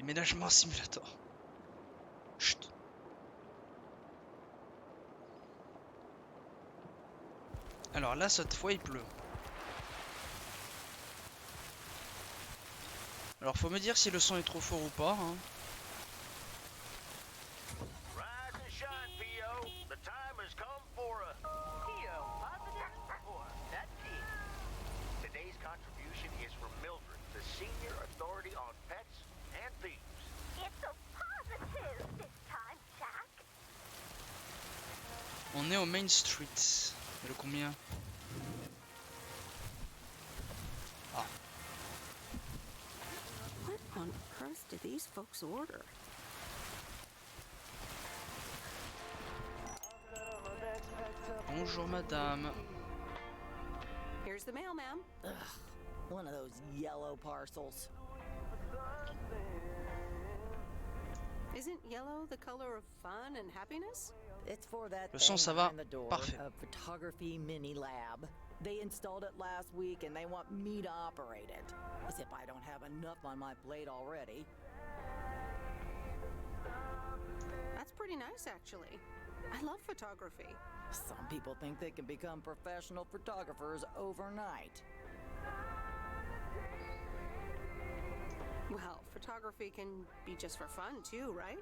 Déménagement simulator. Chut. Alors là, cette fois, il pleut. Alors faut me dire si le son est trop fort ou pas. Hein. On est au Main Street. Et le combien? Ah. What on earth did these folks order? Bonjour madame. Here's the mail, ma'am. Ugh, one of those yellow parcels. Isn't yellow the color of fun and happiness? It's for that Le son, ça thing va? behind the door, Parfait. a photography mini lab. They installed it last week and they want me to operate it. As if I don't have enough on my plate already. That's pretty nice, actually. I love photography. Some people think they can become professional photographers overnight. Well, photography can be just for fun, too, right?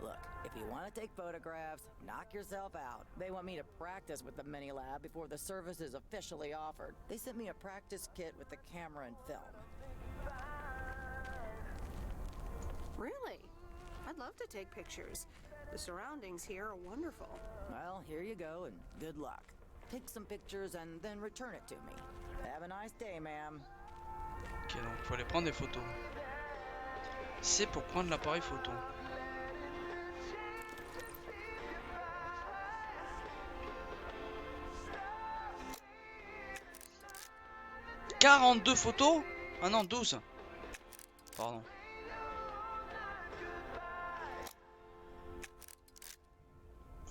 Look, if you want to take photographs, knock yourself out. They want me to practice with the mini lab before the service is officially offered. They sent me a practice kit with the camera and film. Really? I'd love to take pictures. The surroundings here are wonderful. Well, here you go and good luck. Take some pictures and then return it to me. Have a nice day, ma'am. Ok, donc faut aller prendre des photos. C'est pour prendre l'appareil photo. « 42 photos ?» Ah non, 12. Pardon.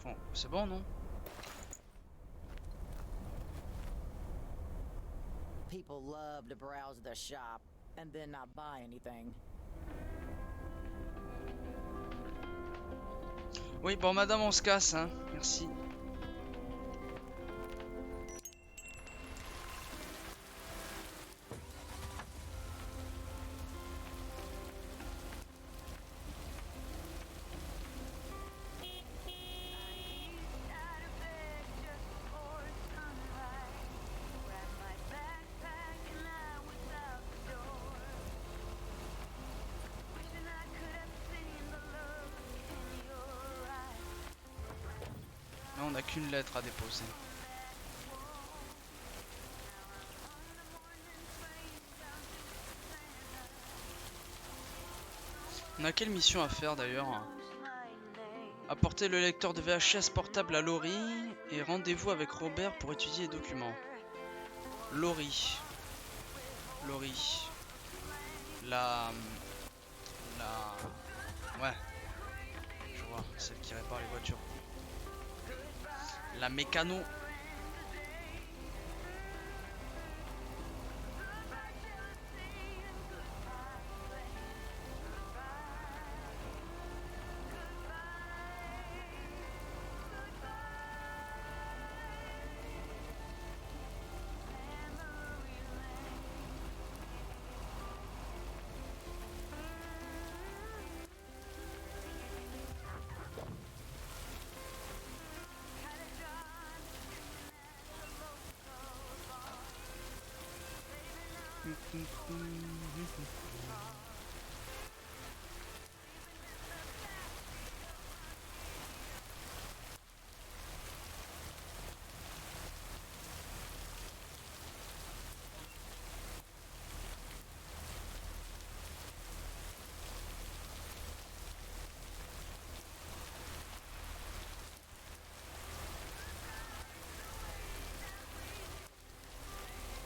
Bon, c'est bon, non? People love to browse the shop and then not buy anything. Oui, bon, madame, on se casse, hein. Merci. Là, on n'a qu'une lettre à déposer. On a quelle mission à faire d'ailleurs? Apporter le lecteur de VHS portable à Laurie et rendez-vous avec Robert pour étudier les documents. Laurie. Laurie. Ouais. Je vois, celle qui répare les voitures. La mécano.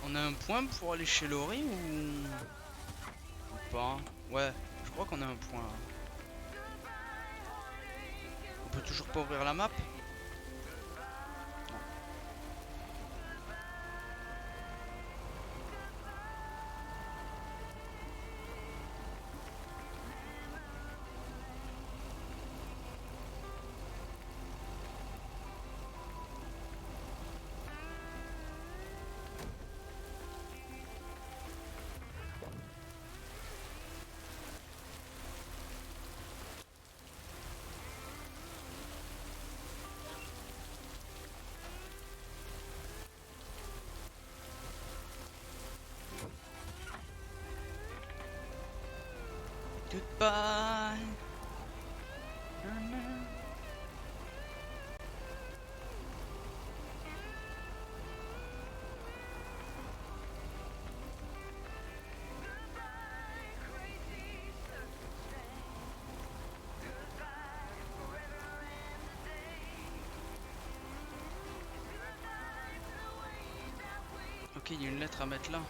On a un point pour aller chez Laurie ou pas? Ouais, je crois qu'on a un point. On peut toujours pas ouvrir la map? Non. Goodbye. Ok, il y a une lettre à mettre là.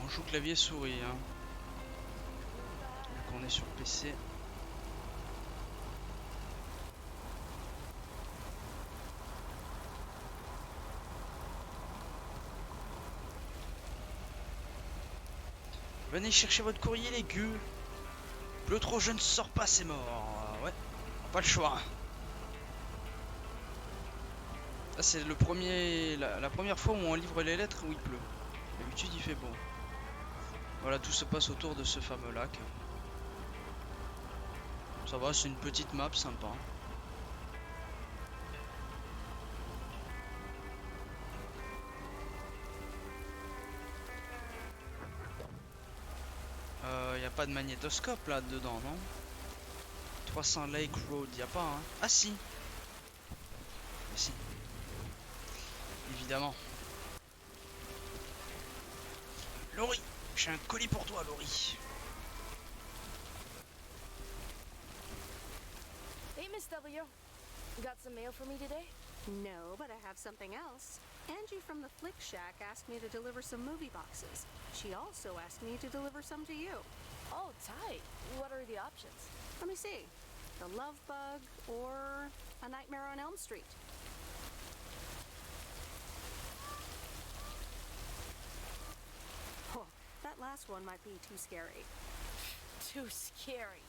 On joue clavier souris, hein. Donc on est sur PC. Venez chercher votre courrier les gueux. Le trop jeune sort pas, c'est mort. Ouais, pas le choix. Là c'est le premier, la première fois où on livre les lettres où il pleut. D'habitude il fait beau. Voilà, tout se passe autour de ce fameux lac. Ça va, c'est une petite map sympa. Y a pas de magnétoscope là dedans, non? 300 Lake Road, y a pas, hein? Ah si. Mais si. Évidemment. Laurie, j'ai un colis pour toi, Laurie. Hey, Miss W. Got some mail for me today? No, but I have something else. Angie from the Flick Shack asked me to deliver some movie boxes. She also asked me to deliver some to you. Oh, tight. What are the options? Let me see. The Love Bug or A Nightmare on Elm Street. Oh, that last one might be too scary. Too scary.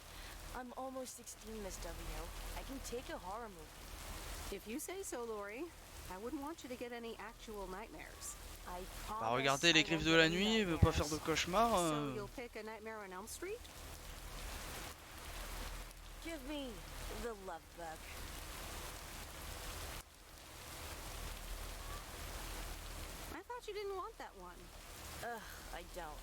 I'm almost 16, Miss W. I can take a horror movie. If you say so, Lori. I wouldn't want you to get any actual nightmares. I Bah promise regardez I les won't griffes get de la any nuit, veut pas faire nightmares. de cauchemar. So you'll pick A Nightmare on Elm Street? Give me the love bug. I thought you didn't want that one. Ugh, I don't.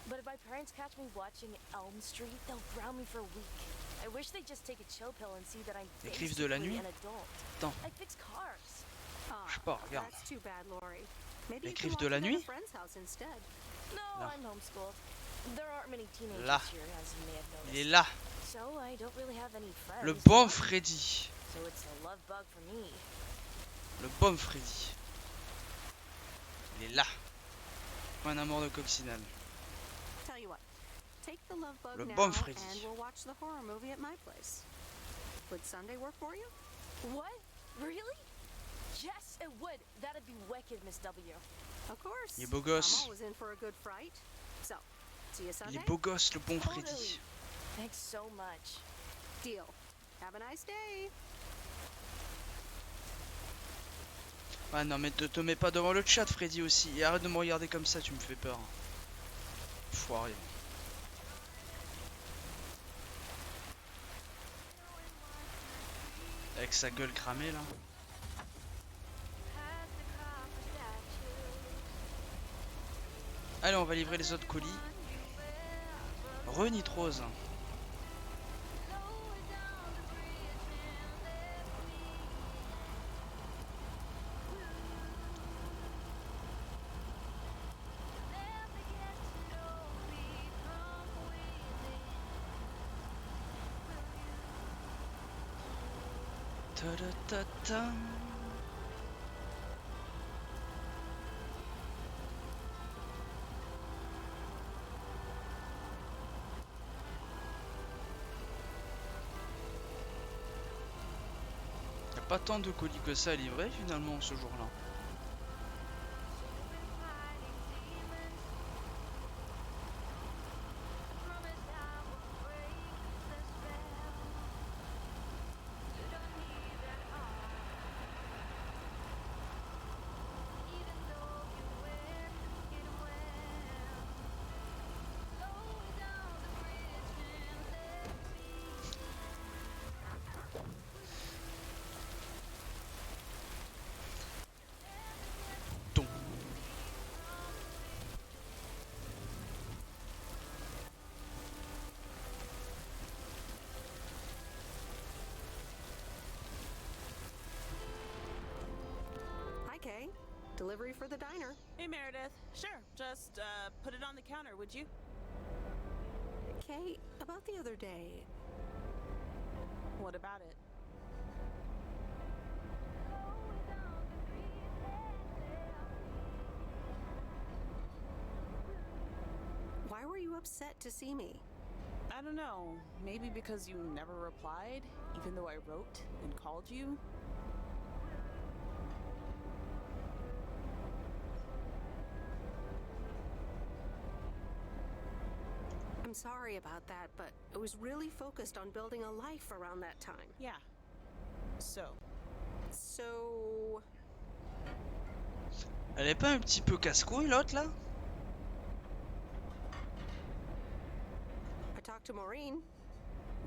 But if my parents catch me watching Elm Street, they'll ground me for a week. I wish they'd just take a chill pill and see that I'm Les griffes de la basically nuit? an adult. Attends. I fix cars. Je sais pas, regarde. That's too bad, Lori. Maybe Les you can griffes de watch la it at nuit? a friend's house instead. No, Là. I'm homeschooled. There aren't many teenagers Là. here, as you may have Il est noticed. là, So I don't really have any friends. le bon Freddy. So it's a love bug for me. Le bon Freddy. Il est là. Pas un amour de coccinelle. Tell you what, take the Love Bug Le now bon Freddy. and we'll watch the horror movie at my place. Would Sunday work for you? What? Really? Yes, it would. That'd be wicked, Miss W. Of course. Il est beau gosse. I'm always in for a good fright. So, see you Il Sunday? est beau gosse, le bon Totally. Freddy. Thanks so much. Deal. Have a nice day. Ah non mais te mets pas devant le chat Freddy aussi. Et arrête de me regarder comme ça, tu me fais peur. Foiré. Avec sa gueule cramée là. Allez, on va livrer les autres colis. Renitrose. Ta-da-ta-ta. Y a pas tant de colis que ça à livrer finalement ce jour-là. Delivery for the diner. Hey, Meredith. Sure, just put it on the counter, would you? Kay, about the other day, What about it? why were you upset to see me? I don't know. Maybe because you never replied, even though I wrote and called you? I'm sorry about that, but I was really focused on building a life around that time. Yeah. So, So, Elle est pas un petit peu casse-couille l'autre là? I talked to Maureen.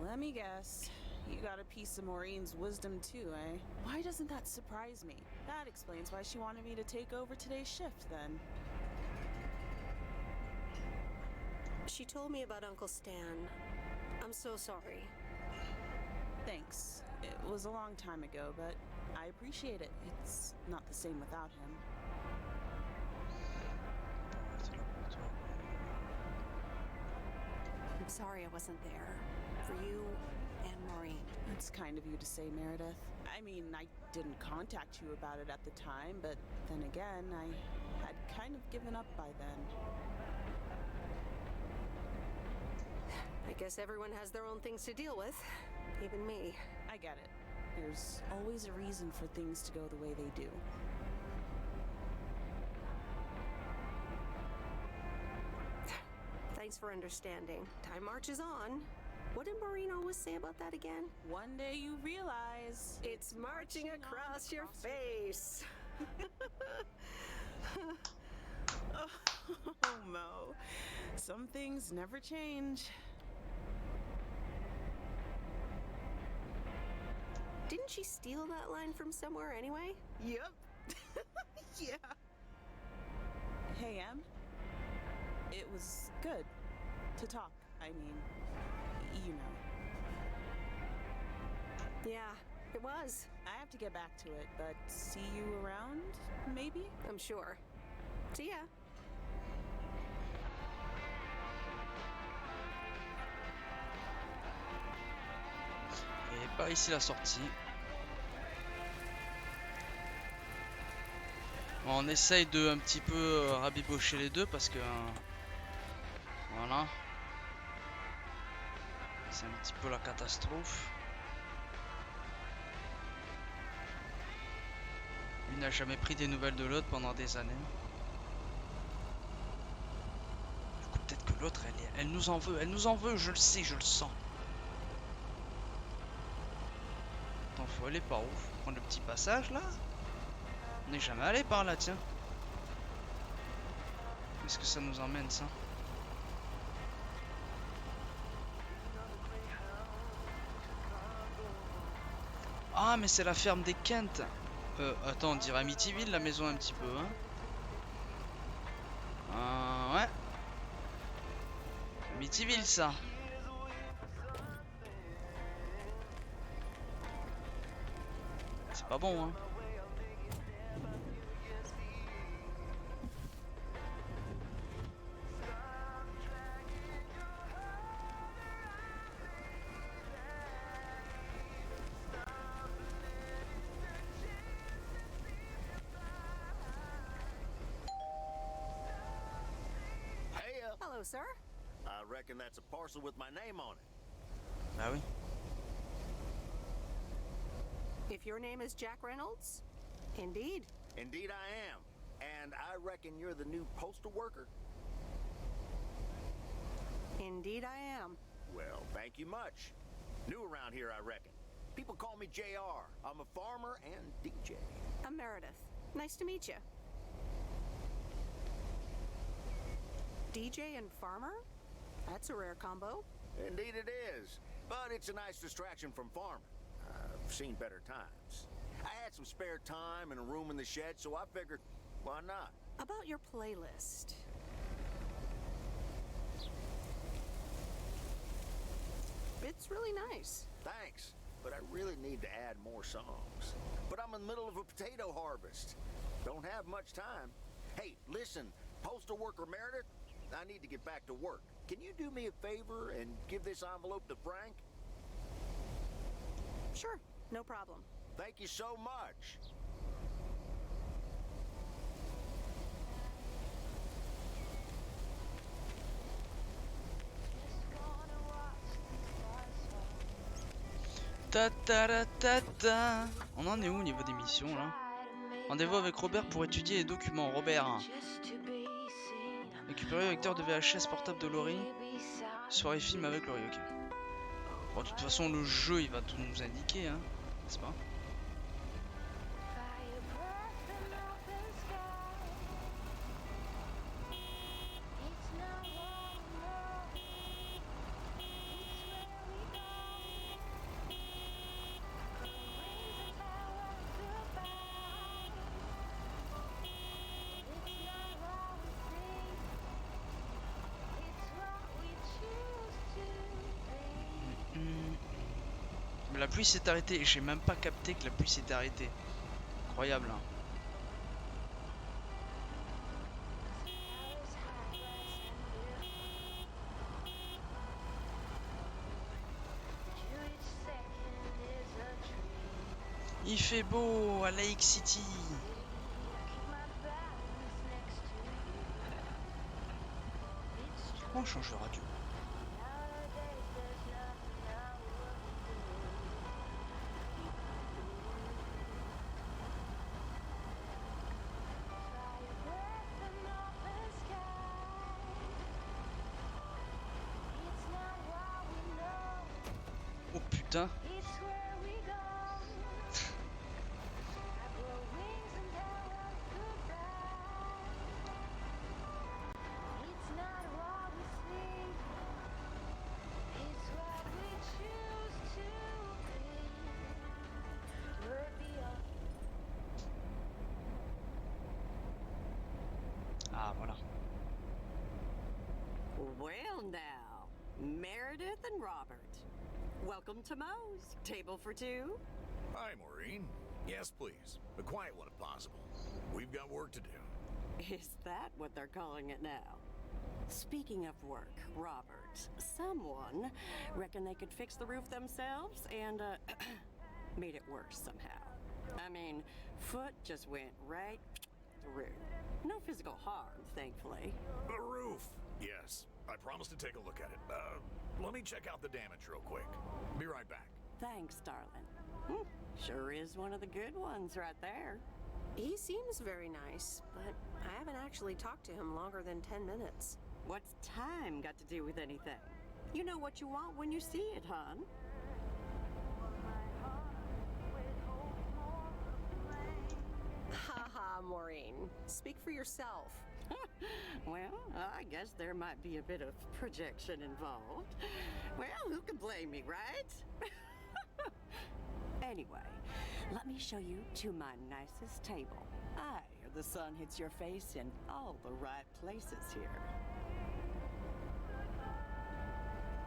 let me guess. You got a piece of Maureen's wisdom too, eh? Why doesn't that surprise me? That explains why she wanted me to take over today's shift, then. She told me about Uncle Stan. I'm so sorry. Thanks. It was a long time ago, but I appreciate it. It's not the same without him. I'm sorry I wasn't there. For you and Maureen. That's kind of you to say, Meredith. I mean, I didn't contact you about it at the time, but then again, I had kind of given up by then. I guess everyone has their own things to deal with. Even me. I get it. There's always a reason for things to go the way they do. Thanks for understanding. Time marches on. What did Maureen always say about that again? One day you realize It's marching across your face. Oh, Mo. Some things never change. Didn't she steal that line from somewhere anyway? Yep. Yeah. Hey, Em. It was good to talk. I mean, you know. Yeah, it was. I have to get back to it, but see you around, maybe? I'm sure. See ya. Et par ici la sortie. On essaye de un petit peu rabibocher les deux parce que voilà, c'est un petit peu la catastrophe. Lui n'a jamais pris des nouvelles de l'autre pendant des années. Du coup, peut-être que l'autre elle nous en veut, je le sais, je le sens. Attends, faut aller par où? Faut prendre le petit passage là? On n'est jamais allé par là, tiens. Qu'est-ce que ça nous emmène, ça? Ah, mais c'est la ferme des Kent. Attends, on dirait Amityville, la maison, un petit peu, hein. Ouais. Amityville, ça. C'est pas bon, hein. Hello, sir. I reckon that's a parcel with my name on it. Bah oui. If your name is Jack Reynolds, indeed. Indeed I am. And I reckon you're the new postal worker. Indeed I am. Well, thank you much. New around here, I reckon. People call me JR. I'm a farmer and DJ. I'm Meredith. Nice to meet you. DJ and farmer? That's a rare combo. Indeed it is. But it's a nice distraction from farming. I've seen better times. I had some spare time and a room in the shed, so I figured, why not? About your playlist. It's really nice. Thanks, but I really need to add more songs. But I'm in the middle of a potato harvest. Don't have much time. Hey, listen, postal worker Meredith, I need to get back to work. Can you do me a favor and give this envelope to Frank? Sure, no problem. Thank you so much. Ta ta ta ta ta. On en est où au niveau des missions là? Rendez-vous avec Robert pour étudier les documents. Robert. Récupérer le lecteur de VHS portable de Laurie. Soirée film avec Laurie, ok. Bon, de toute façon, le jeu il va tout nous indiquer, hein, n'est-ce pas? La pluie s'est arrêtée et j'ai même pas capté que la pluie s'était arrêtée. Incroyable, hein. Il fait beau à Lake City. On change de radio. Oh putain. Ah voilà. Well now, Meredith and Robert. Welcome to Moe's. Table for two? Hi, Maureen. Yes, please. A quiet one if possible. We've got work to do. Is that what they're calling it now? Speaking of work, Robert, someone reckoned they could fix the roof themselves and, made it worse somehow. I mean, foot just went right through. No physical harm, thankfully. The roof. Yes, I promised to take a look at it. Let me check out the damage real quick. Be right back. Thanks, darling. Sure is one of the good ones right there. He seems very nice, but I haven't actually talked to him longer than 10 minutes. What's time got to do with anything? You know what you want when you see it, hon. Haha, Maureen. Speak for yourself. Well, I guess there might be a bit of projection involved. Well, who can blame me, right? Anyway, let me show you to my nicest table. The sun hits your face in all the right places here.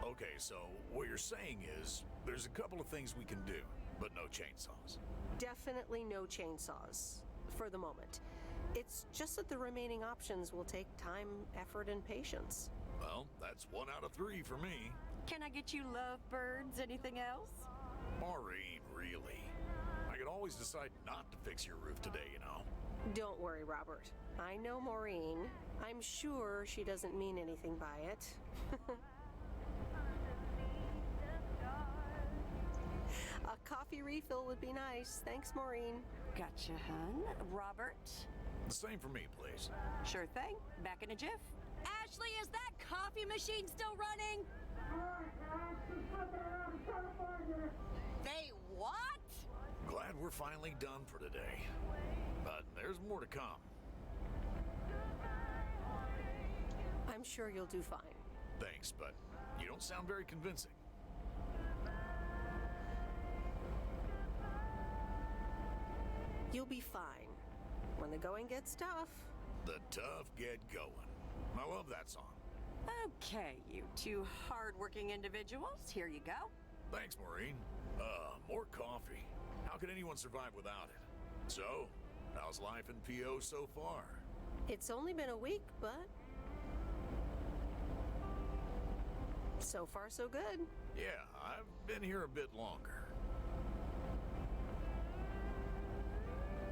Okay, so what you're saying is there's a couple of things we can do, but no chainsaws. Definitely no chainsaws, for the moment. It's just that the remaining options will take time, effort, and patience. Well, that's 1 out of 3 for me. Can I get you lovebirds? Anything else? Maureen, really? I could always decide not to fix your roof today, you know? Don't worry, Robert. I know Maureen. I'm sure she doesn't mean anything by it. A coffee refill would be nice. Thanks, Maureen. Gotcha, hun. Robert? The same for me, please. Sure thing. Back in a jiff. Ashley, is that coffee machine still running? They what? Glad we're finally done for today. But there's more to come. I'm sure you'll do fine. Thanks, but you don't sound very convincing. You'll be fine. When the going gets tough. The tough get going. I love that song. Okay, you two hard-working individuals, here you go. Thanks, Maureen. More coffee. How could anyone survive without it? So, How's life in PO so far? It's only been a week, but so far so good. Yeah, I've been here a bit longer.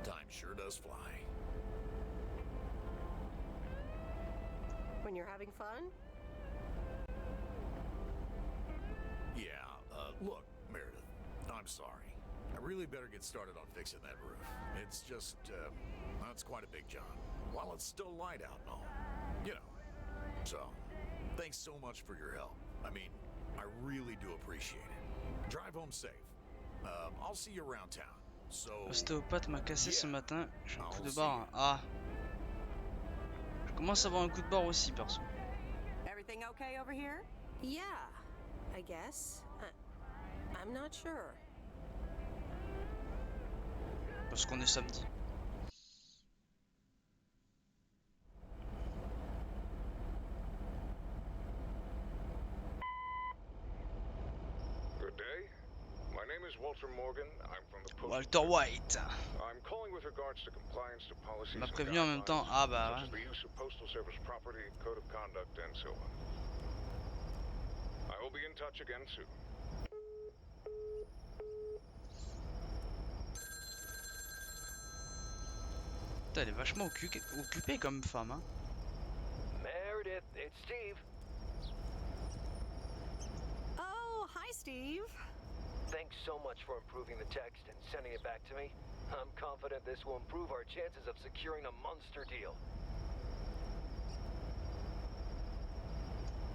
Time sure does fly. When you're having fun? Yeah, look, Meredith, I'm sorry. I really better get started on fixing that roof. It's just, that's quite a big job. While it's still light out and all. You know. So, thanks so much for your help. I mean, I really do appreciate it. Drive home safe. I'll see you around town. So... L'ostéopathe m'a cassé ce matin. J'ai un coup de barre. Ah. Je commence à avoir un coup de barre aussi, perso. Everything okay over here? Yeah, I guess. I'm not sure. Parce qu'on est samedi. Good day. My name is Walter Morgan. I'm from the Postal Walter Service. White. I'm calling with regards to compliance to policies M'a and prévenu en même temps. Ah bah such as ouais. the use of Postal Service property, code of conduct, and so on. I will be in touch again soon. Putain, elle est vachement occupée comme femme, hein. Meredith, it's Steve. Oh, hi, Steve. Thanks so much for improving the text and sending it back to me. I'm confident this will improve our chances of securing a monster deal.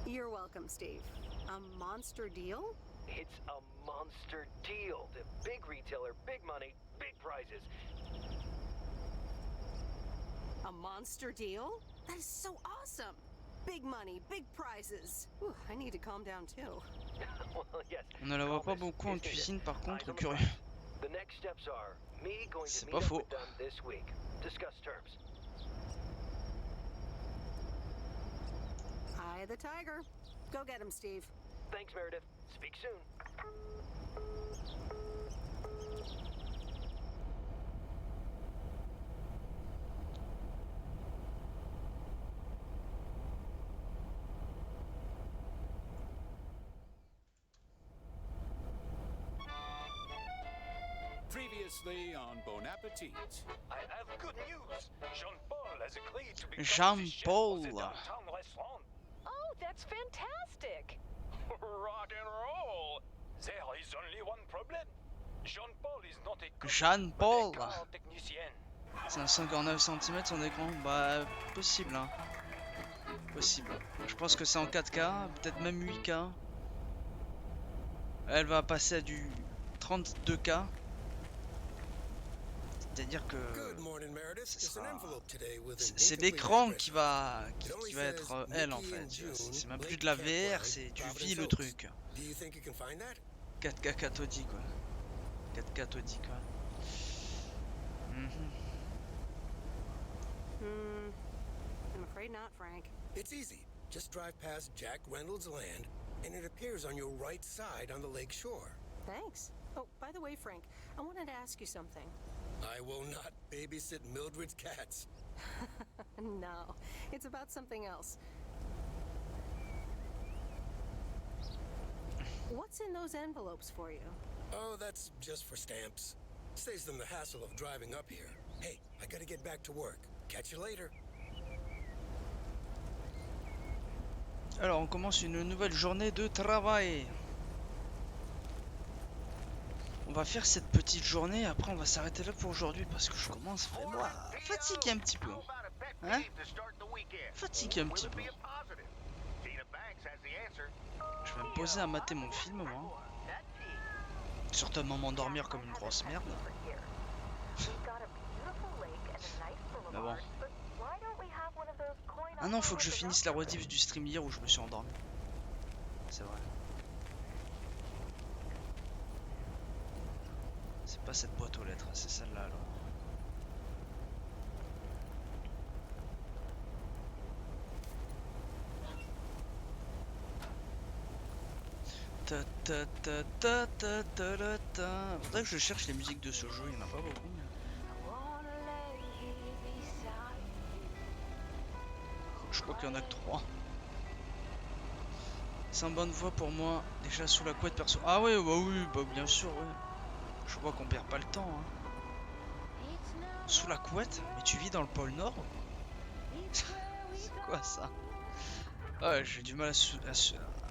You're welcome, Steve. A monster deal? It's a monster deal. The big retailer, big money, big prizes. A monster deal? That is so awesome. Big money, big prizes. Whew, I need to calm down too. Well, yes. On ne la voit pas calmness beaucoup en is needed. cuisine, par contre, Eyes on the curieux. prize. The next steps are me going to C'est meet pas up faux. with them this week. Discuss terms. Eye the tiger. Go get him, Steve. Thanks, Meredith. Speak soon. Previously on Bon Appetit. I have good news. Jean-Paul has agreed to become the chef Jean-Paul. of the downtown restaurant. Oh, that's fantastic! Rock and roll. There is only one problem. Jean-Paul is not a cook, Jean-Paul. but a car technician. C'est un 59 cm son écran. Bah, possible, hein. Possible. Je pense que c'est en 4K, peut-être même 8K. Elle va passer à du 32K. C'est-à-dire que c'est l'écran qui va être elle en fait. C'est même plus de la VR, c'est tu vis le truc. 4K cathodique quoi. 4K cathodique quoi. I'm afraid not, Frank. It's easy. Just drive past Jack Reynolds' land, and it appears on your right side on the lake shore. Thanks. Oh, by the way, Frank, I wanted to ask you something. I will not babysit Mildred's cats. No, it's about something else. What's in those envelopes for you? Oh, that's just for stamps. Saves them the hassle of driving up here. Hey, I gotta get back to work. Catch you later. Alors on commence une nouvelle journée de travail. On va faire cette petite journée, après on va s'arrêter là pour aujourd'hui parce que je commence vraiment à fatiguer un petit peu. Hein? Fatigué un petit peu. Je vais me poser à mater mon film moi. Certainement m'endormir comme une grosse merde. Mais bon. Ah non, faut que je finisse la rediff du stream hier où je me suis endormi. C'est vrai. C'est pas cette boîte aux lettres, c'est celle-là alors. Ta ta ta ta ta ta ta ta. Faudrait que je cherche les musiques de ce jeu, il y en a pas beaucoup. Je crois qu'il y en a que 3. Sans bonne voix pour moi. Déjà sous la couette perso. Ah ouais, bah oui, bah bien sûr, ouais. Je vois qu'on perd pas le temps. Hein. Sous la couette? Mais tu vis dans le pôle Nord? C'est quoi ça? Ouais, j'ai du mal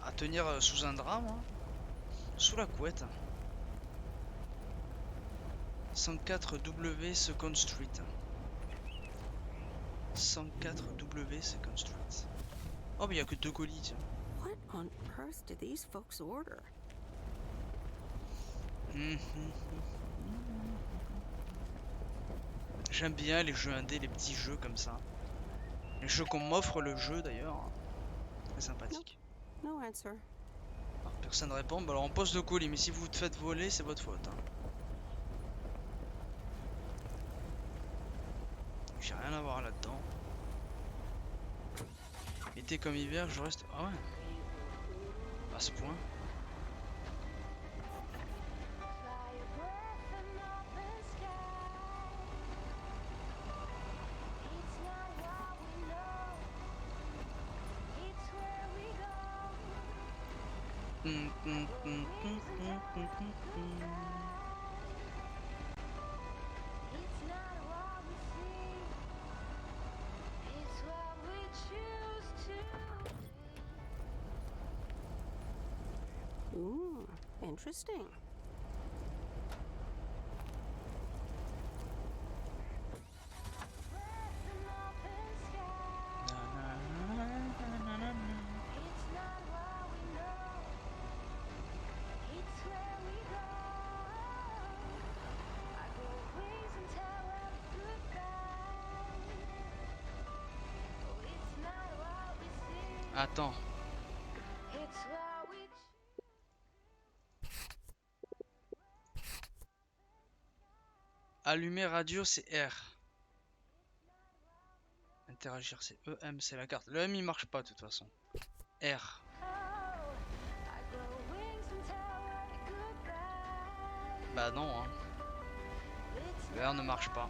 à tenir sous un drap, moi. Sous la couette. 104W Second Street. 104W Second Street. Oh, mais il n'y a que 2 colis, tiens. What on earth did these folks order? J'aime bien les jeux indés, les petits jeux comme ça. Les jeux qu'on m'offre, le jeu d'ailleurs. Très sympathique. No answer. Alors, personne répond. Bah alors on pose le colis, mais si vous vous faites voler, c'est votre faute. Hein. J'ai rien à voir là-dedans. Été comme hiver, je reste. Ah ouais. À ce point. Ooh, interesting. Attends. Allumer radio, c'est R. Interagir, c'est EM, c'est la carte. Le M il marche pas de toute façon. R. Bah non, hein. Le R ne marche pas.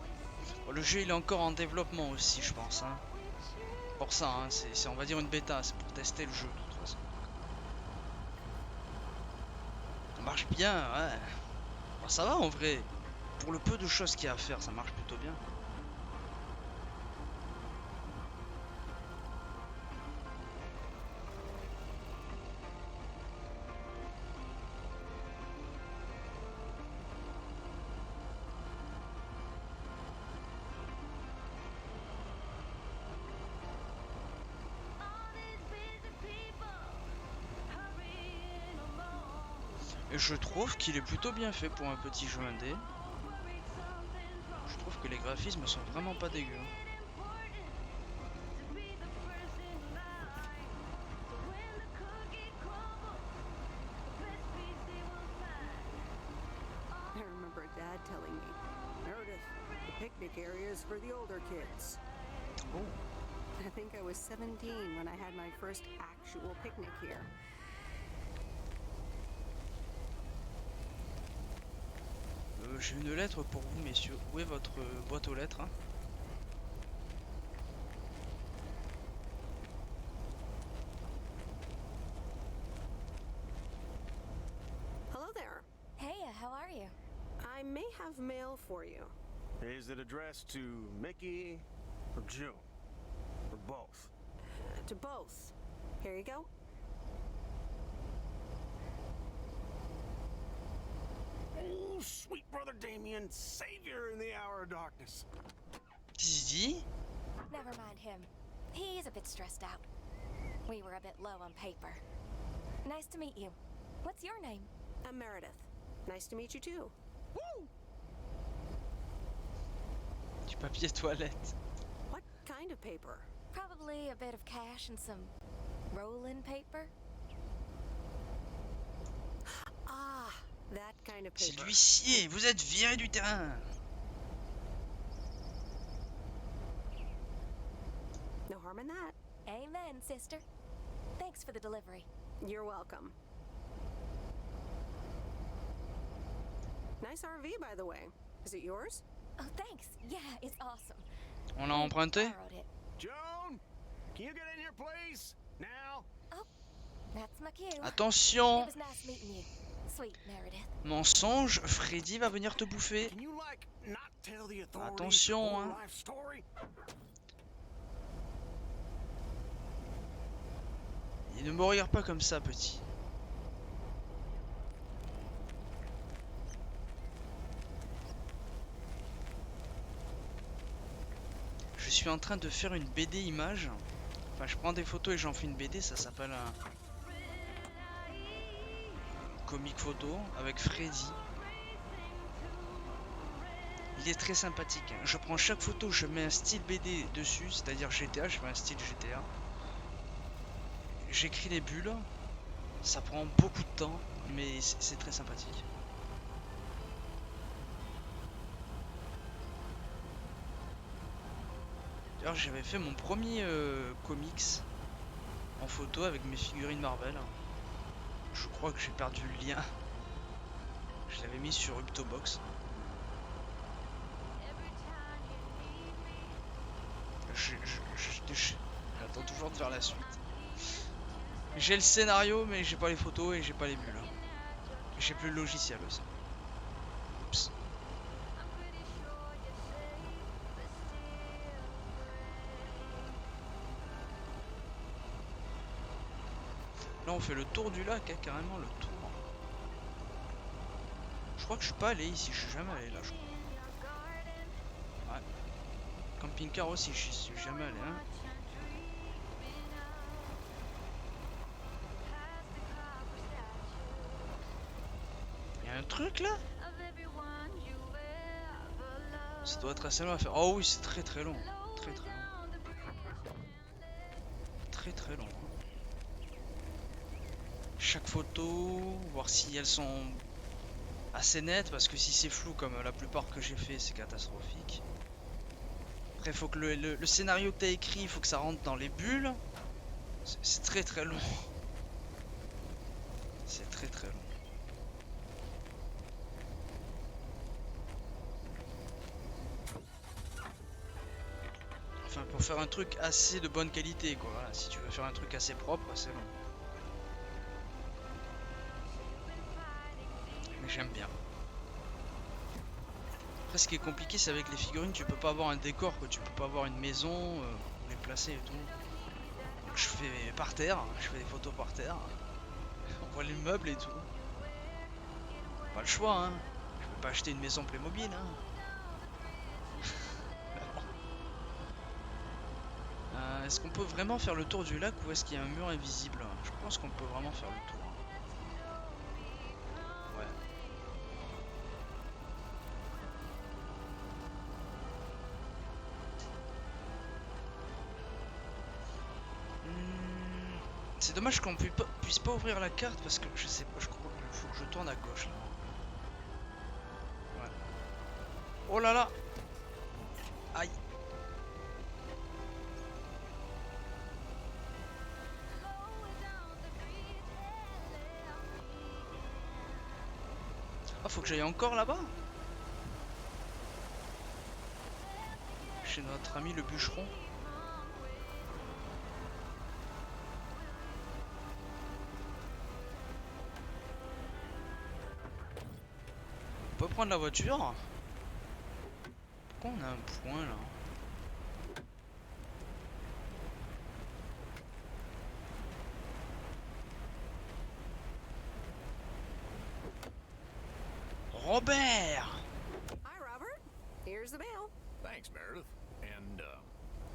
Bon, le jeu il est encore en développement aussi, je pense. Hein. Pour ça, hein, c'est on va dire une bêta, c'est pour tester le jeu de toute façon. Ça marche bien, ouais. Bon, ça va en vrai. Pour le peu de choses qu'il y a à faire, ça marche plutôt bien. Et je trouve qu'il est plutôt bien fait pour un petit jeu indé. Je trouve que les graphismes sont vraiment pas dégueux. I remember Dad telling me, Meredith, the picnic area is for the older kids. Oh. I think I was 17 when I had my first actual picnic here. J'ai une lettre pour vous, messieurs. Où est votre boîte aux lettres hein? Hello there. Hey, how are you? I may have mail for you. Is it addressed to Mickey or June? Or both? To both. Here you go. Oh, sweet brother Damien, savior in the hour of darkness. Didi? Never mind him. He's a bit stressed out. We were a bit low on paper. Nice to meet you. What's your name? I'm Meredith. Nice to meet you too. Woo! Du papier toilette. What kind of paper? Probably a bit of cash and some roll-in paper. Ah, that kind of C'est paper. l'huissier, vous êtes viré du terrain. No harm in that. Amen, sister. Thanks for the delivery. You're welcome. Nice RV, by the way. Is it yours? Oh, thanks. Yeah, it's awesome. On l'a emprunté? Borrowed it. Joan, Can you get in here, please? Now? Oh, that's my cue. Attention! It was nice meeting you. Sweet Meredith. Mensonge, Freddy va venir te bouffer. Can you, like, not tell the authorities Attention, the whole hein. life story? Et ne me regarde pas comme ça, petit. Je suis en train de faire une BD image. Enfin, je prends des photos et j'en fais une BD, ça s'appelle un comic photo avec Freddy. Il est très sympathique. Je prends chaque photo, je mets un style BD dessus, c'est-à-dire GTA, je fais un style GTA. J'écris les bulles. Ça prend beaucoup de temps, mais c'est très sympathique. D'ailleurs, j'avais fait mon premier comics en photo avec mes figurines Marvel. Je crois que j'ai perdu le lien. Je l'avais mis sur Uptobox. J'attends toujours de faire la suite. J'ai le scénario, mais j'ai pas les photos et j'ai pas les bulles. J'ai plus le logiciel aussi. Oups. Là on fait le tour du lac, hein, carrément le tour. Je crois que je suis pas allé ici, je suis jamais allé là je crois. Ouais. Camping-car aussi, j'y suis jamais allé hein. Y'a un truc là? Ça doit être assez long à faire. Oh oui c'est très très long. Très très long. Très très long. Chaque photo, voir si elles sont assez nettes, parce que si c'est flou comme la plupart que j'ai fait, c'est catastrophique. Après, il faut que le scénario que tu as écrit, il faut que ça rentre dans les bulles. C'est très très long. C'est très très long. Enfin, pour faire un truc assez de bonne qualité, quoi. Voilà, si tu veux faire un truc assez propre, c'est long. J'aime bien. Après ce qui est compliqué c'est avec les figurines, tu peux pas avoir un décor, quoi. Tu peux pas avoir une maison où les placer et tout. Donc je fais par terre, je fais des photos par terre. On voit les meubles et tout. Pas le choix hein. Je peux pas acheter une maison Playmobil hein. Est-ce qu'on peut vraiment faire le tour du lac ou est-ce qu'il y a un mur invisible? Je pense qu'on peut vraiment faire le tour. C'est dommage qu'on puisse pas ouvrir la carte parce que je sais pas, je crois qu'il faut que je tourne à gauche là. Ouais. Oh là là! Aïe! Ah, faut que j'aille encore là-bas? Chez notre ami le bûcheron. On peut prendre la voiture. Pourquoi on a un point là? Robert! Hi, Robert. Here's the mail. Thanks, Meredith. And,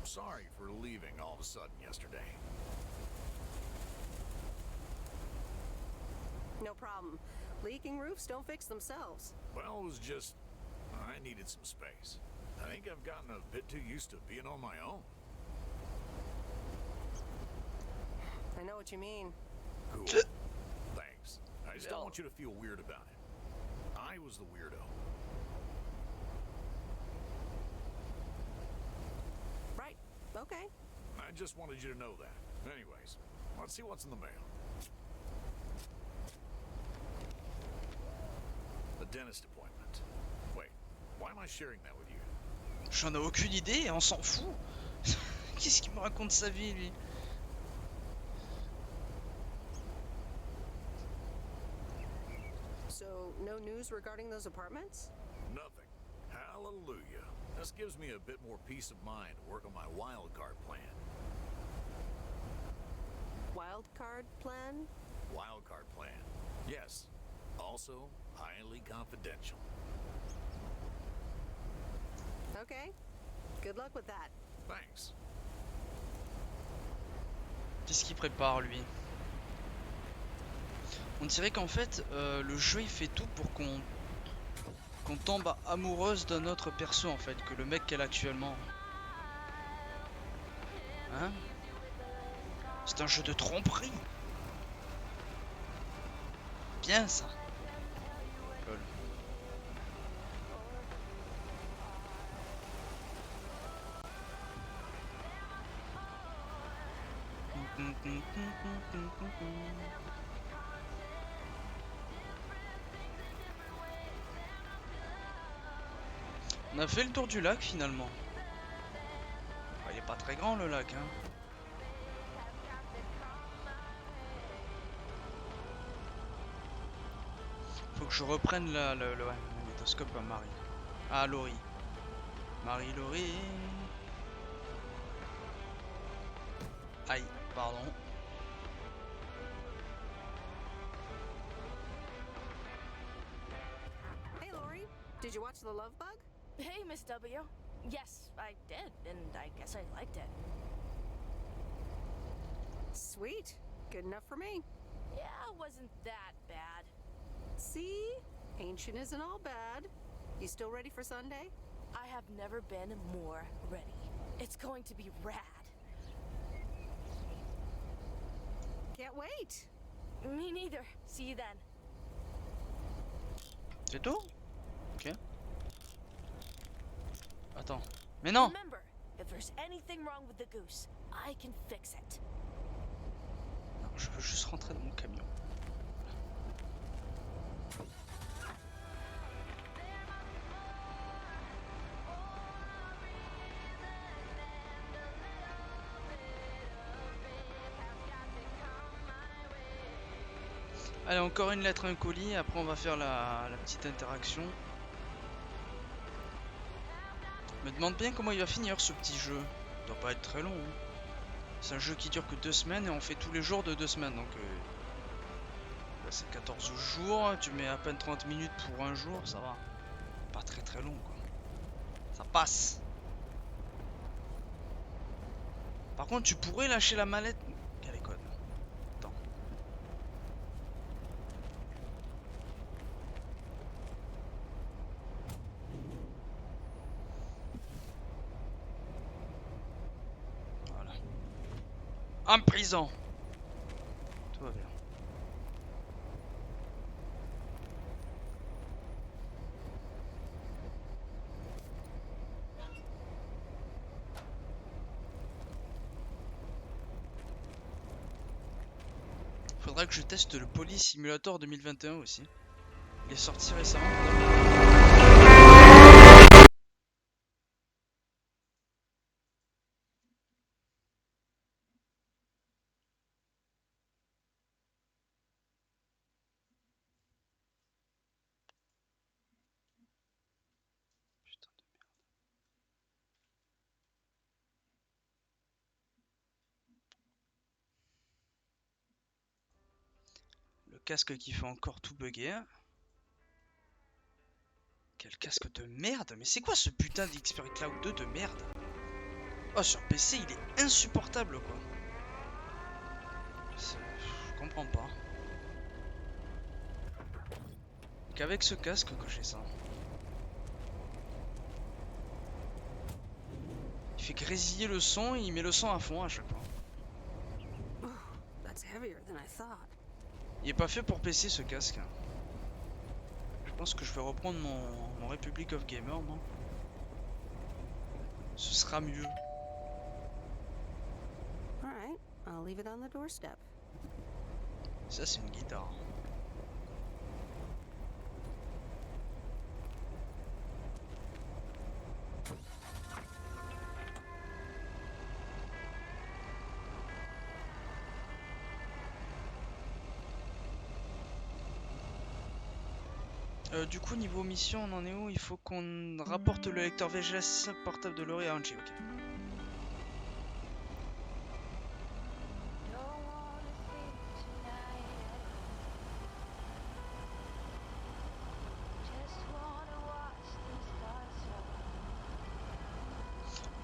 sorry for leaving all of a sudden yesterday. No problem. Leaking roofs don't fix themselves. Well, it was just... I needed some space. I think I've gotten a bit too used to being on my own. I know what you mean. Cool. Thanks. I just don't want you to feel weird about it. I was the weirdo. Right. Okay. I just wanted you to know that. Anyways, let's see what's in the mail. The dentist appointment. Wait, why am I sharing that with you? J'en ai aucune idée, on s'en fout. Qu'est-ce qu'il me raconte sa vie, lui? So, no news regarding those apartments? Nothing. Hallelujah. This gives me a bit more peace of mind to work on my wild card plan. Wild card plan? Wild card plan. Yes. Also, highly confidential. Okay. Good luck with that. Thanks. Qu'est-ce qu'il prépare, lui? On dirait qu'en fait, le jeu il fait tout pour qu'on tombe amoureuse d'un autre perso en fait, que le mec qu'elle a actuellement. Hein? C'est un jeu de tromperie. Bien ça. Lol. On a fait le tour du lac finalement. Il est pas très grand le lac, hein. Faut que je reprenne le magnétoscope à Marie. Ah, Laurie. Marie-Laurie. Aïe, pardon. Hey, Laurie. Did you watch The Love Bug? Hey, Miss W. Yes, I did, and I guess I liked it. Sweet. Good enough for me. Yeah, it wasn't that bad. See? Ancient isn't all bad. You still ready for Sunday? I have never been more ready. It's going to be rad. Can't wait. Me neither. See you then. C'est tout? Ok. Attends. Mais non! Remember, if there's anything wrong with the goose, I can fix it. Non, je veux juste rentrer dans mon camion. Allez, encore une lettre, un colis, après on va faire la petite interaction. Je me demande bien comment il va finir ce petit jeu. Il doit pas être très long. Hein. C'est un jeu qui dure que 2 semaines et on fait tous les jours de 2 semaines. Donc là, c'est 14 jours, tu mets à peine 30 minutes pour un jour, ça va. Pas très très long quoi. Ça passe. Par contre, tu pourrais lâcher la mallette. Quelle école. Attends. Voilà. En prison. Tout va bien. Faudra que je teste le Poly Simulator 2021 aussi. Il est sorti récemment. Putain de merde. Le casque qui fait encore tout bugger. Quel casque de merde! Mais c'est quoi ce putain d'Xperia Cloud 2 de merde? Oh, sur PC il est insupportable quoi. Je comprends pas. Qu'avec ce casque que j'ai ça. Il fait grésiller le son et il met le son à fond à chaque fois. That's heavier than I thought. Il est pas fait pour PC ce casque. Je pense que je vais reprendre mon Republic of Gamer moi. Ce sera mieux. Alright, I'll leave it on the doorstep. Ça c'est une guitare. Du coup, niveau mission, on en est où? Il faut qu'on rapporte le lecteur VHS portable de Laurie à Angie, ok.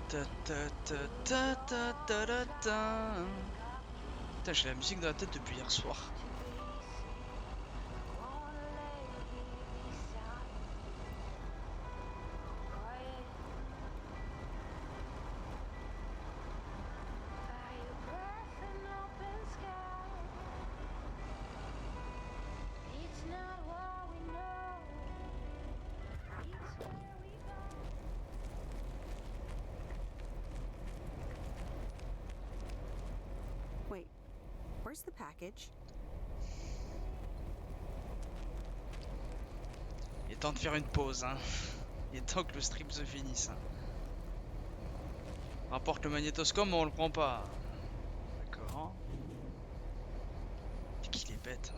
Ta ta ta ta ta ta ta ta. Putain, j'ai la musique dans la tête depuis hier soir. Wait, where's the package? Il est temps de faire une pause, hein. Il est temps que le stream se finisse. Hein. Rapporte le magnétoscope, mais on le prend pas. D'accord. C'est qu'il est bête.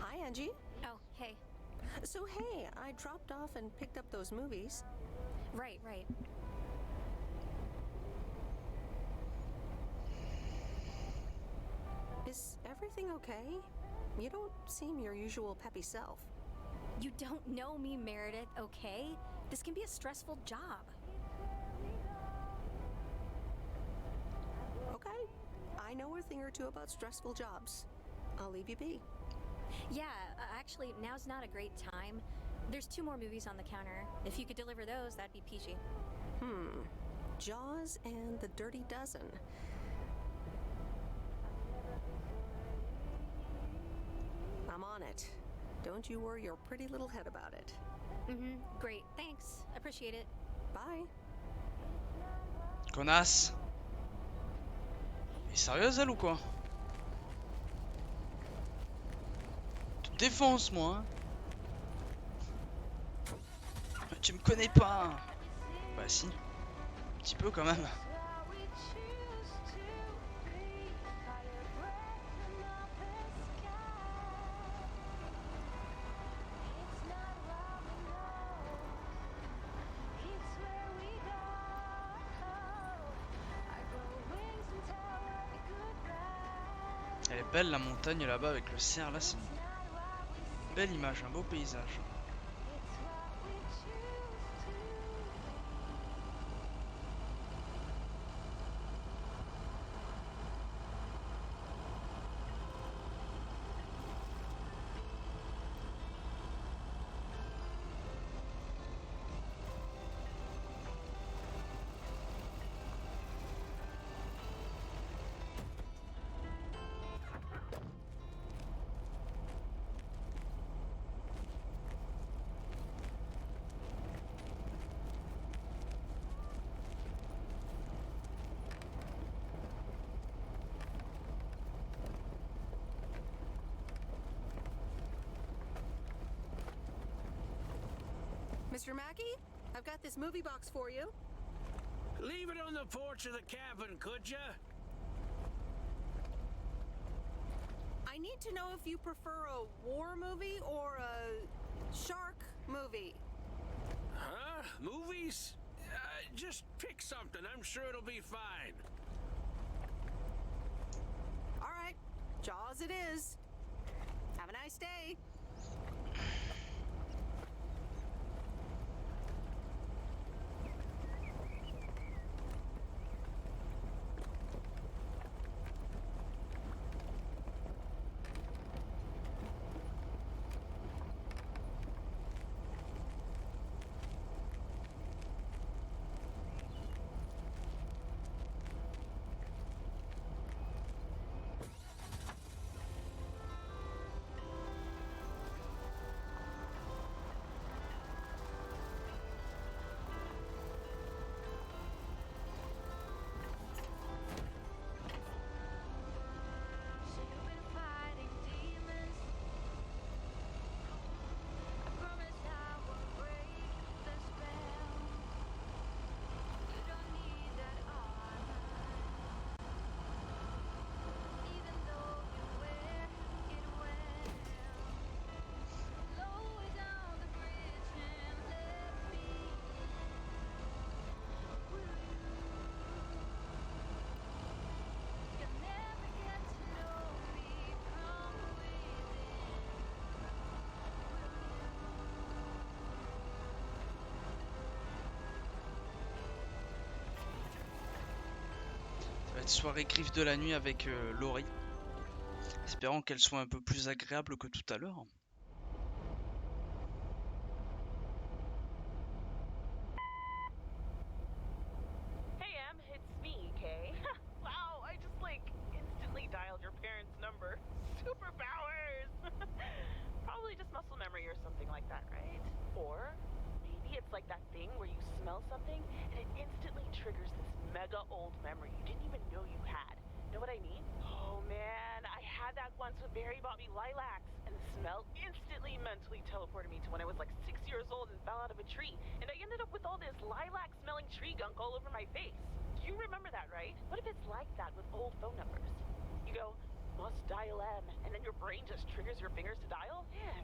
Hi, Angie. Oh, hey. So, hey, I dropped off and picked up those movies. Right, right. Is everything okay? You don't seem your usual peppy self. You don't know me, Meredith, okay? This can be a stressful job. Okay. I know a thing or two about stressful jobs. I'll leave you be. Yeah, actually, now's not a great time. There's 2 more movies on the counter. If you could deliver those, that'd be peachy. Jaws and The Dirty Dozen. I'm on it. Don't you worry your pretty little head about it. Great, thanks. Appreciate it. Bye. Connasse. Elle est sérieuse elle ou quoi? Tu te défonces moi hein. Tu me connais pas. Bah si. Un petit peu quand même. Elle est belle la montagne là-bas avec le cerf là, c'est une belle image, un beau paysage. Mr. Mackey, I've got this movie box for you. Leave it on the porch of the cabin, could ya? I need to know if you prefer a war movie or a shark movie. Huh? Movies? Just pick something. I'm sure it'll be fine. All right, Jaws it is. Have a nice day. cette soirée griffe de la nuit avec Laurie. Espérons qu'elle soit un peu plus agréable que tout à l'heure. Hey Em, it's me, Kay. Wow, I just instantly dialed your parents' number. Superpowers! Probably just muscle memory or something like that, right? Or maybe it's like that thing where you smell something and it instantly triggers this mega old memory you didn't even know you had. Know what I mean? Oh man, I had that once when Barry bought me lilacs, and the smell instantly mentally teleported me to when I was 6 years old and fell out of a tree, and I ended up with all this lilac-smelling tree gunk all over my face. You remember that, right? What if it's like that with old phone numbers? You go, must dial M, and then your brain just triggers your fingers to dial? Man.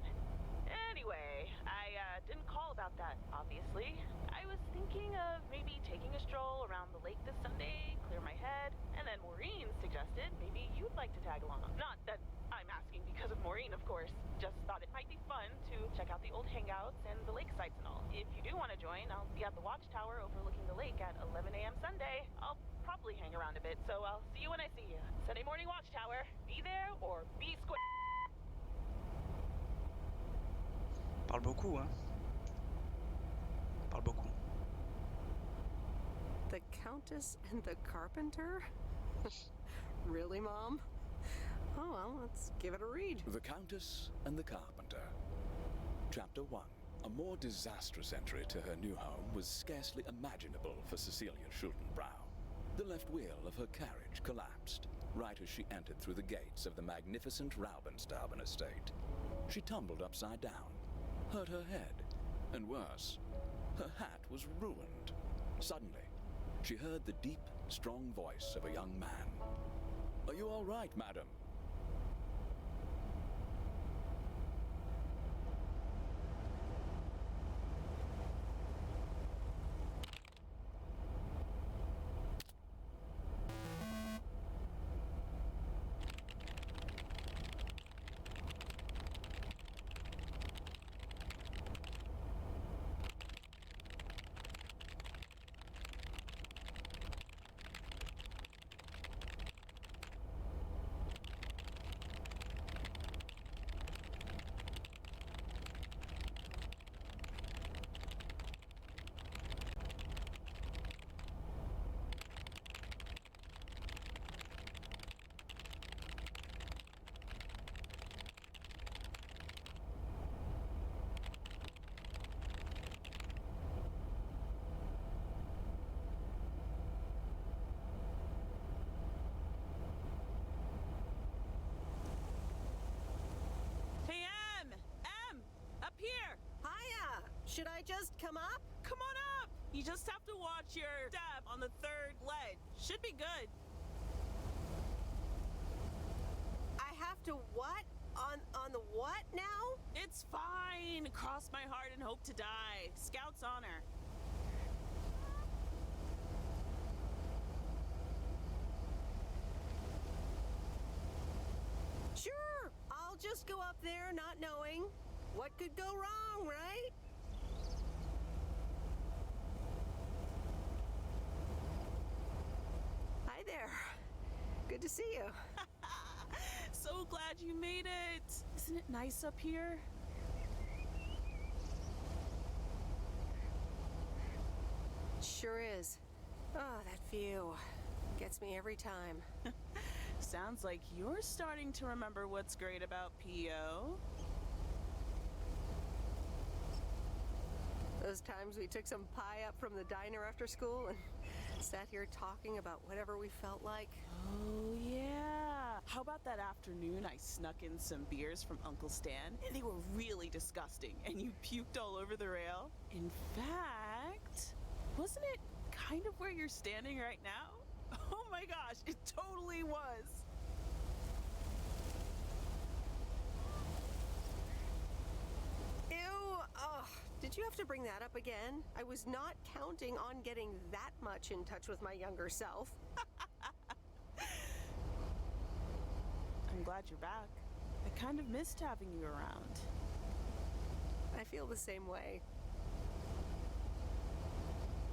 Anyway, I didn't call about that, obviously. I was thinking of maybe taking a stroll around the lake this Sunday, clear my head, and then Maureen suggested maybe you'd like to tag along. Not that I'm asking because of Maureen, of course. Just thought it might be fun to check out the old hangouts and the lake sites and all. If you do want to join, I'll be at the watchtower overlooking the lake at 11 a.m. Sunday. I'll probably hang around a bit, so I'll see you when I see you. Sunday morning watchtower. Be there or be square. Parle beaucoup, hein. Parle beaucoup. The Countess and the Carpenter? Really, Mom? Oh, well, let's give it a read. The Countess and the Carpenter. Chapter 1. A more disastrous entry to her new home was scarcely imaginable for Cecilia Schultenbrow. The left wheel of her carriage collapsed right as she entered through the gates of the magnificent Raubenstaben estate. She tumbled upside down, hurt her head, and worse, her hat was ruined. Suddenly, she heard the deep, strong voice of a young man. "Are you all right, madam?" Here! Hiya! Should I just come up? Come on up! You just have to watch your step on the third ledge. Should be good. I have to what? On the what now? It's fine. Cross my heart and hope to die. Scout's honor. Sure! I'll just go up there not knowing. What could go wrong, right? Hi there. Good to see you. So glad you made it. Isn't it nice up here? Sure is. Oh, that view. Gets me every time. Sounds like you're starting to remember what's great about PO. Those times we took some pie up from the diner after school and sat here talking about whatever we felt like. Oh, yeah. How about that afternoon I snuck in some beers from Uncle Stan, and they were really disgusting, and you puked all over the rail? In fact, wasn't it kind of where you're standing right now? Oh my gosh, it totally was. Ew, ugh. Did you have to bring that up again? I was not counting on getting that much in touch with my younger self. I'm glad you're back. I kind of missed having you around. I feel the same way.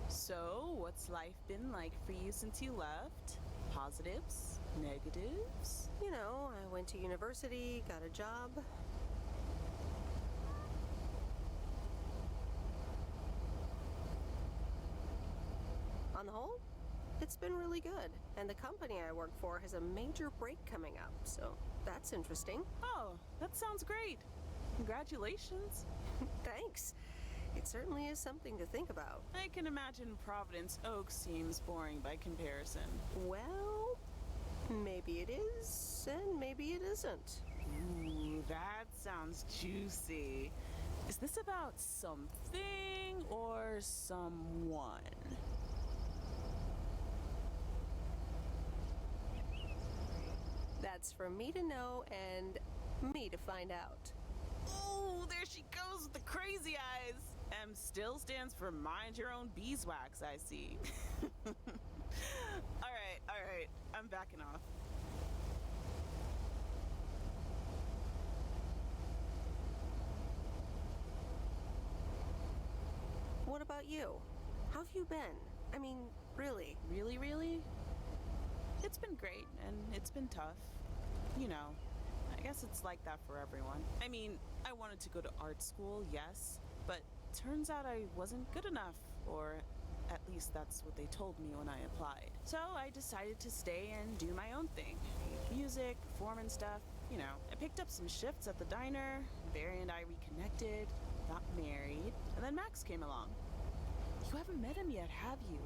So, what's life been like for you since you left? Positives? Negatives? You know, I went to university, got a job. On the whole, it's been really good. And the company I work for has a major break coming up, so that's interesting. Oh, that sounds great. Congratulations. Thanks. It certainly is something to think about. I can imagine Providence Oaks seems boring by comparison. Well, maybe it is, and maybe it isn't. Ooh, that sounds juicy. Is this about something or someone? That's for me to know and me to find out. Ooh, there she goes with the crazy eyes. M still stands for mind your own beeswax, I see. All right, I'm backing off. What about you? How have you been? I mean, really? Really? It's been great, and it's been tough. You know, I guess it's like that for everyone. I mean, I wanted to go to art school, yes, but turns out I wasn't good enough, or at least that's what they told me when I applied. So I decided to stay and do my own thing. Music, performing stuff, you know. I picked up some shifts at the diner, Barry and I reconnected, got married, and then Max came along. You haven't met him yet, have you?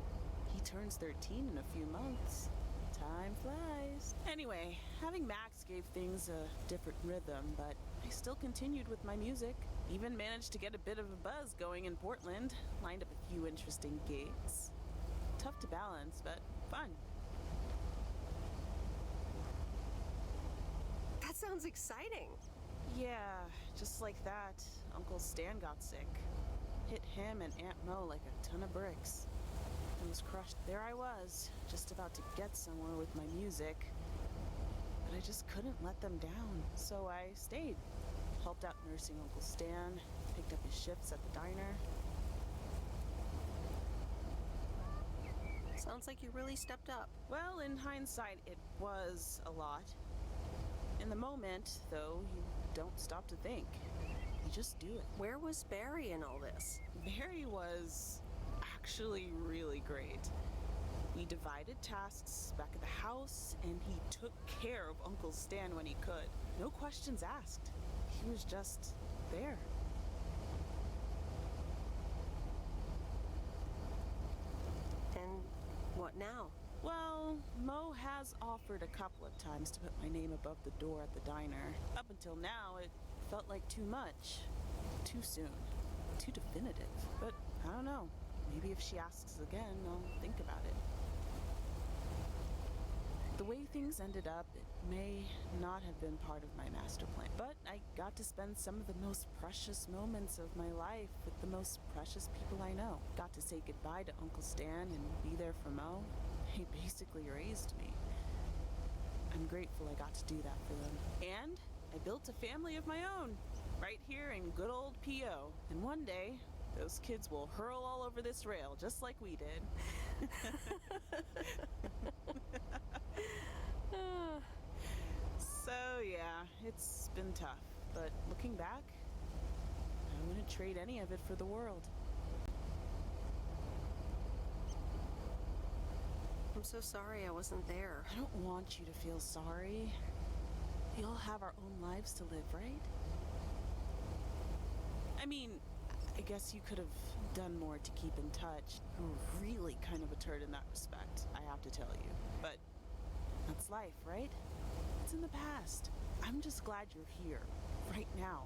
He turns 13 in a few months. Time flies. Anyway, having Max gave things a different rhythm, but I still continued with my music. Even managed to get a bit of a buzz going in Portland. Lined up a few interesting gigs. Tough to balance, but fun. That sounds exciting. Yeah, just like that, Uncle Stan got sick. Hit him and Aunt Mo like a ton of bricks. I was crushed. There I was, just about to get somewhere with my music. But I just couldn't let them down, so I stayed. Helped out nursing Uncle Stan, picked up his shifts at the diner. Sounds like you really stepped up. Well, in hindsight, it was a lot. In the moment, though, you don't stop to think. You just do it. Where was Barry in all this? Barry was actually really great. We divided tasks back at the house, and he took care of Uncle Stan when he could. No questions asked. He was just there. And what now? Well, Mo has offered a couple of times to put my name above the door at the diner. Up until now, it felt like too much. Too soon. Too definitive. But I don't know. Maybe if she asks again, I'll think about it. The way things ended up, it may not have been part of my master plan, but I got to spend some of the most precious moments of my life with the most precious people I know. Got to say goodbye to Uncle Stan and be there for Mo. He basically raised me. I'm grateful I got to do that for them. And I built a family of my own, right here in good old P.O. And one day, those kids will hurl all over this rail, just like we did. So yeah, it's been tough, but looking back, I wouldn't trade any of it for the world. I'm so sorry I wasn't there. I don't want you to feel sorry. We all have our own lives to live, right? I mean, I guess you could have done more to keep in touch. You were really kind of a turd in that respect, I have to tell you. But that's life, right? It's in the past. I'm just glad you're here, right now,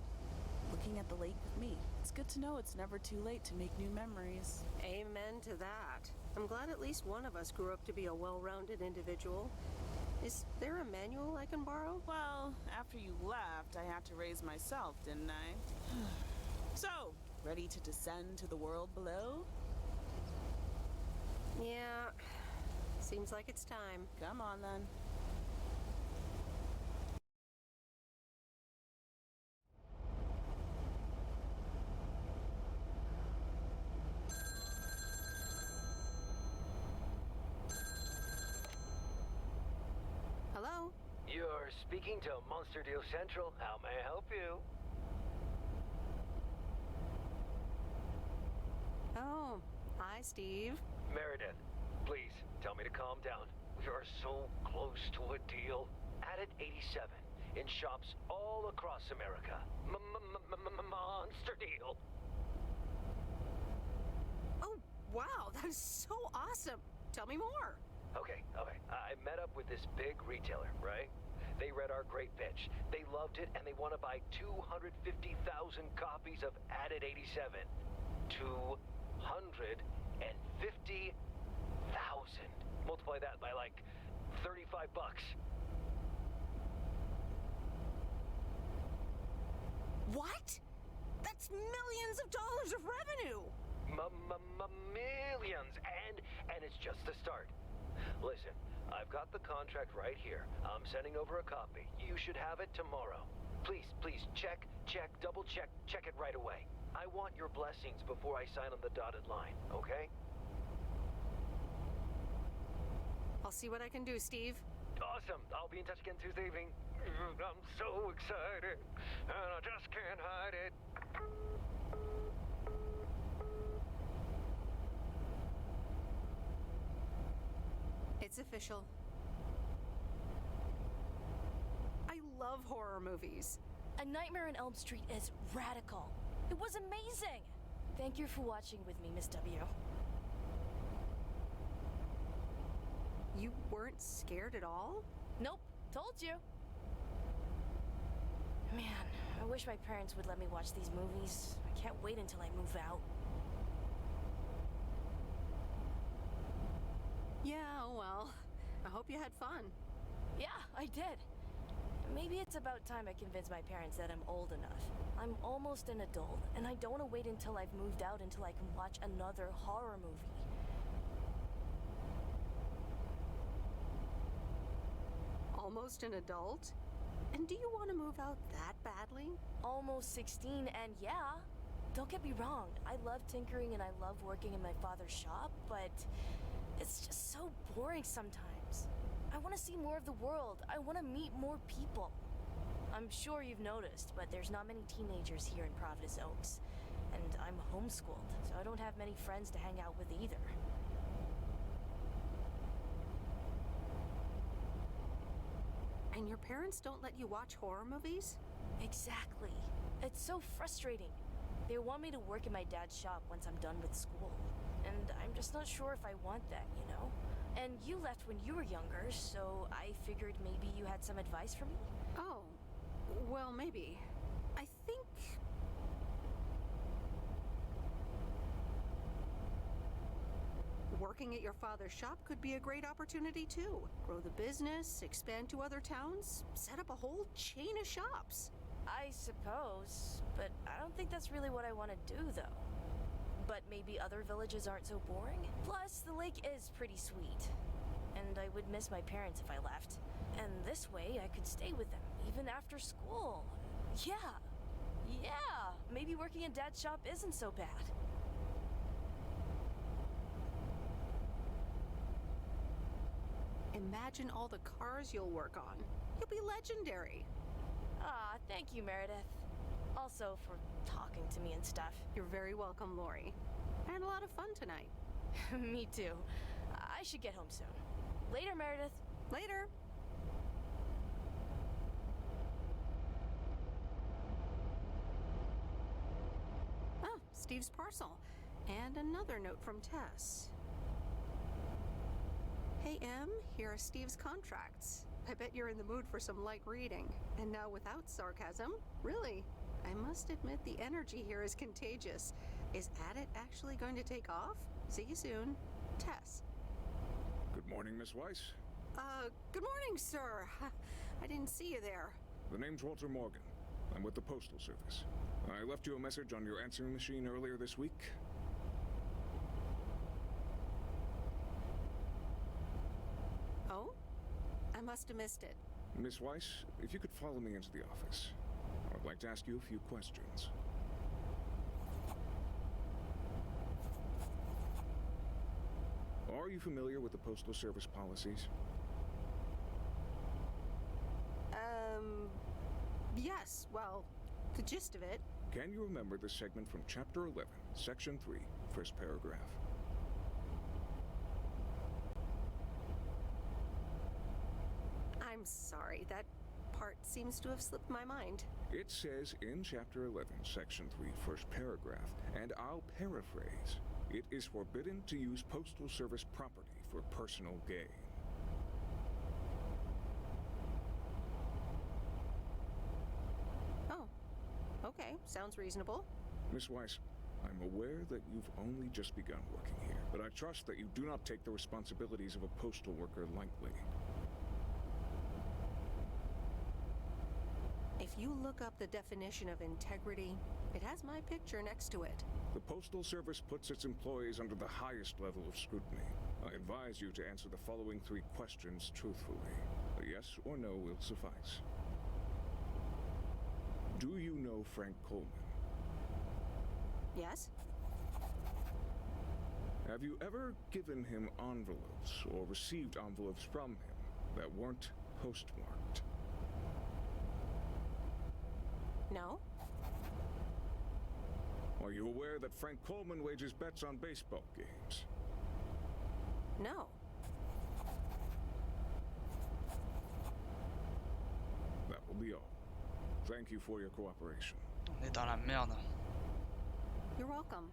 looking at the lake with me. It's good to know it's never too late to make new memories. Amen to that. I'm glad at least one of us grew up to be a well-rounded individual. Is there a manual I can borrow? Well, after you left, I had to raise myself, didn't I? So, ready to descend to the world below? Yeah, seems like it's time. Come on, then. are speaking to Monster Deal Central. How may I help you? Oh, hi, Steve. Meredith, please tell me to calm down. We are so close to a deal. Added 87 in shops all across America. Monster deal. Oh, wow, that is so awesome. Tell me more. Okay. I met up with this big retailer, right? They read our great pitch. They loved it, and they want to buy 250,000 copies of Added 87. 250,000. Multiply that by like $35. What? That's millions of dollars of revenue. Millions, and it's just the start. Listen, I've got the contract right here. I'm sending over a copy. You should have it tomorrow. Please, check, double check it right away. I want your blessings before I sign on the dotted line, okay? I'll see what I can do, Steve. Awesome. I'll be in touch again Tuesday evening. I'm so excited, and I just can't hide it. It's official. I love horror movies. A Nightmare on Elm Street is radical. It was amazing. Thank you for watching with me, Miss W. You weren't scared at all? Nope, told you. Man, I wish my parents would let me watch these movies. I can't wait until I move out. Yeah, well, I hope you had fun. Yeah, I did. Maybe it's about time I convince my parents that I'm old enough. I'm almost an adult, and I don't want to wait until I've moved out until I can watch another horror movie. Almost an adult? And do you want to move out that badly? Almost 16, and yeah. Don't get me wrong, I love tinkering and I love working in my father's shop, but it's just so boring sometimes. I want to see more of the world. I want to meet more people. I'm sure you've noticed, but there's not many teenagers here in Providence Oaks. And I'm homeschooled, so I don't have many friends to hang out with either. And your parents don't let you watch horror movies? Exactly. It's so frustrating. They want me to work in my dad's shop once I'm done with school. And I'm just not sure if I want that, you know? And you left when you were younger, so I figured maybe you had some advice for me? Oh, well, maybe. I think... working at your father's shop could be a great opportunity, too. Grow the business, expand to other towns, set up a whole chain of shops. I suppose, but I don't think that's really what I want to do, though. But maybe other villages aren't so boring? Plus, the lake is pretty sweet. And I would miss my parents if I left. And this way, I could stay with them, even after school. Yeah, maybe working in Dad's shop isn't so bad. Imagine all the cars you'll work on. You'll be legendary. Ah, thank you, Meredith. Also for talking to me and stuff. You're very welcome, Lori. I had a lot of fun tonight. Me too. I should get home soon. Later, Meredith. Later. Oh, Steve's parcel. And another note from Tess. Hey, Em, here are Steve's contracts. I bet you're in the mood for some light reading. And now without sarcasm, really, I must admit the energy here is contagious. Is Addit actually going to take off? See you soon. Tess. Good morning, Miss Weiss. Good morning, sir. I didn't see you there. The name's Walter Morgan. I'm with the Postal Service. I left you a message on your answering machine earlier this week. Oh? I must have missed it. Miss Weiss, if you could follow me into the office, I would like to ask you a few questions. Are you familiar with the Postal Service policies? Yes, well, the gist of it. Can you remember the segment from Chapter 11, Section 3, first paragraph? I'm sorry, that part seems to have slipped my mind. It says in Chapter 11, Section 3, first paragraph, and I'll paraphrase, it is forbidden to use Postal Service property for personal gain. Oh, okay, sounds reasonable. Miss Weiss, I'm aware that you've only just begun working here, but I trust that you do not take the responsibilities of a postal worker lightly. If you look up the definition of integrity, it has my picture next to it. The Postal Service puts its employees under the highest level of scrutiny. I advise you to answer the following 3 questions truthfully. A yes or no will suffice. Do you know Frank Coleman? Yes? Have you ever given him envelopes or received envelopes from him that weren't postmarked? No? Are you aware that Frank Coleman wages bets on baseball games? No. That will be all. Thank you for your cooperation. On est dans la merde. You're welcome.